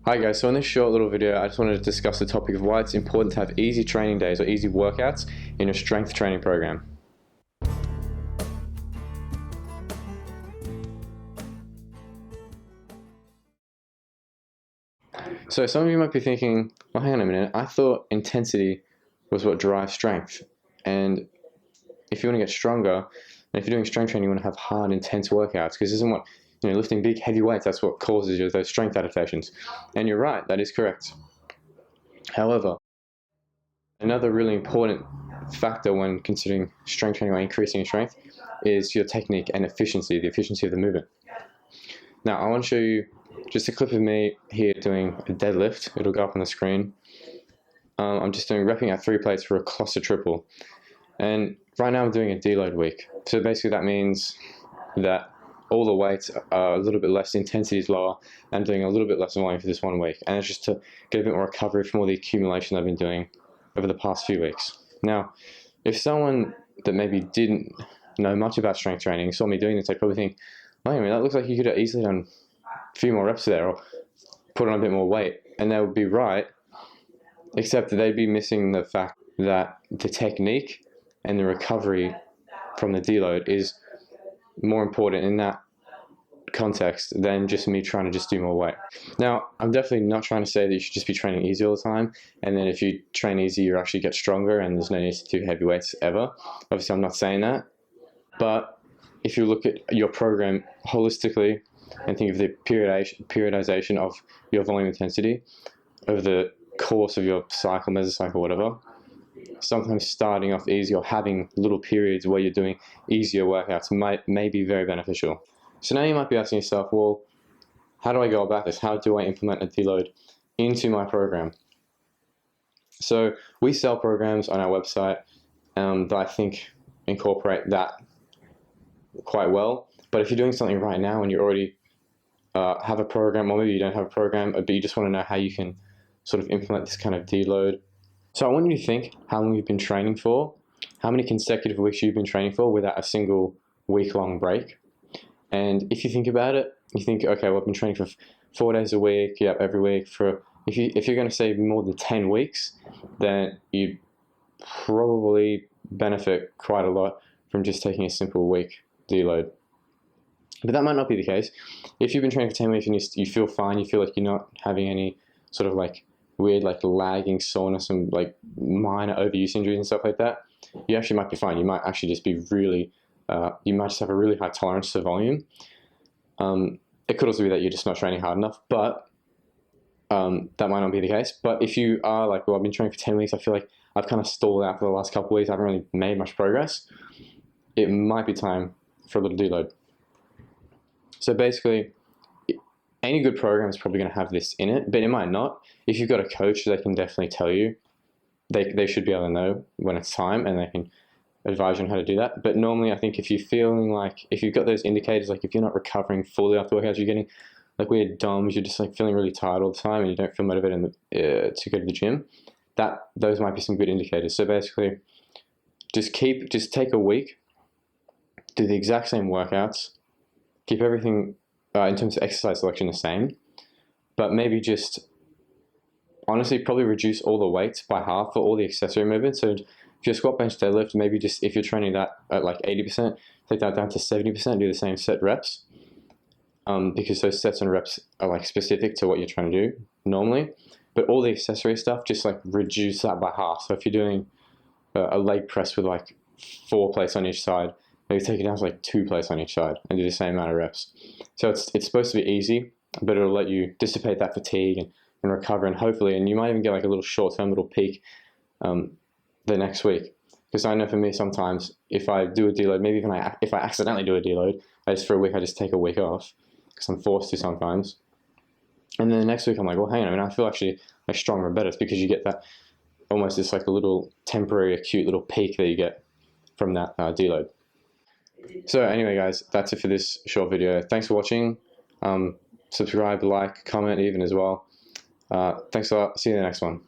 Hi guys, so in this short little video I just wanted to discuss the topic of why it's important to have easy training days or easy workouts in your strength training program. So some of you might be thinking, well hang on a minute, I thought intensity was what drives strength, and if you want to get stronger, and if you're doing strength training you want to have hard intense workouts, because this isn't what, lifting big heavy weights, that's what causes you those strength adaptations. And you're right, that is correct. However, another really important factor when considering strength training or increasing your strength is your technique and efficiency, the efficiency of the movement. Now I want to show you just a clip of me here doing a deadlift. It'll go up on the screen. I'm just repping out 3 plates for a cluster triple, and right now I'm doing a deload week. So basically that means that all the weights are a little bit less, the intensity is lower, and I'm doing a little bit less volume for this 1 week, and it's just to get a bit more recovery from all the accumulation I've been doing over the past few weeks. Now, if someone that maybe didn't know much about strength training saw me doing this, they'd probably think, oh, I mean, that looks like you could have easily done a few more reps there, or put on a bit more weight, and they would be right, except that they'd be missing the fact that the technique and the recovery from the deload is more important in that context than just me trying to just do more weight. Now, I'm definitely not trying to say that you should just be training easy all the time, and then if you train easy, you actually get stronger and there's no need to do heavy weights ever. Obviously, I'm not saying that, but if you look at your program holistically and think of the periodization of your volume intensity over the course of your cycle, mesocycle, whatever, sometimes starting off easy or having little periods where you're doing easier workouts may be very beneficial. So now you might be asking yourself, well, how do I go about this? How do I implement a deload into my program? So we sell programs on our website that I think incorporate that quite well. But if you're doing something right now and you already have a program, or maybe you don't have a program, but you just want to know how you can sort of implement this kind of deload. So I want you to think how long you've been training for, how many consecutive weeks you've been training for without a single week-long break. And if you think about it, you think, okay, well, I've been training for 4 days a week, every week. If you're going to say more than 10 weeks, then you probably benefit quite a lot from just taking a simple week deload. But that might not be the case. If you've been training for 10 weeks and you feel fine, you feel like you're not having any sort of like weird like lagging soreness and like minor overuse injuries and stuff like that, you actually might be fine. You might actually just be really, you might just have a really high tolerance to volume. It could also be that you're just not training hard enough, but that might not be the case. But if you are like, well, I've been training for 10 weeks, I feel like I've kind of stalled out for the last couple of weeks, I haven't really made much progress, it might be time for a little deload. So basically, any good program is probably going to have this in it, but it might not. If you've got a coach, they can definitely tell you. They should be able to know when it's time, and they can advise you on how to do that. But normally, I think if you're feeling like, if you've got those indicators, like if you're not recovering fully after workouts, you're getting like weird DOMs, you're just like feeling really tired all the time, and you don't feel motivated to go to the gym, those might be some good indicators. So basically, just take a week, do the exact same workouts, keep everything in terms of exercise selection the same, but maybe just honestly probably reduce all the weights by half for all the accessory movements. So if you're squat, bench, deadlift, maybe just if you're training that at like 80%, take that down to 70%, do the same set reps, because those sets and reps are like specific to what you're trying to do normally. But all the accessory stuff, just like reduce that by half. So if you're doing a leg press with like 4 plates on each side, maybe take it down to like 2 plates on each side and do the same amount of reps. So it's supposed to be easy, but it'll let you dissipate that fatigue and recover, and hopefully, and you might even get like a little short-term little peak the next week. Because I know for me sometimes, if I do a deload, maybe even if I accidentally do a deload, for a week I just take a week off, because I'm forced to sometimes. And then the next week I'm like, well, hang on, I mean, I feel actually like stronger and better. It's because you get that, almost this like a little temporary acute little peak that you get from that deload. So anyway guys, that's it for this short video. Thanks for watching. Subscribe, like, comment even as well. Thanks a lot. See you in the next one.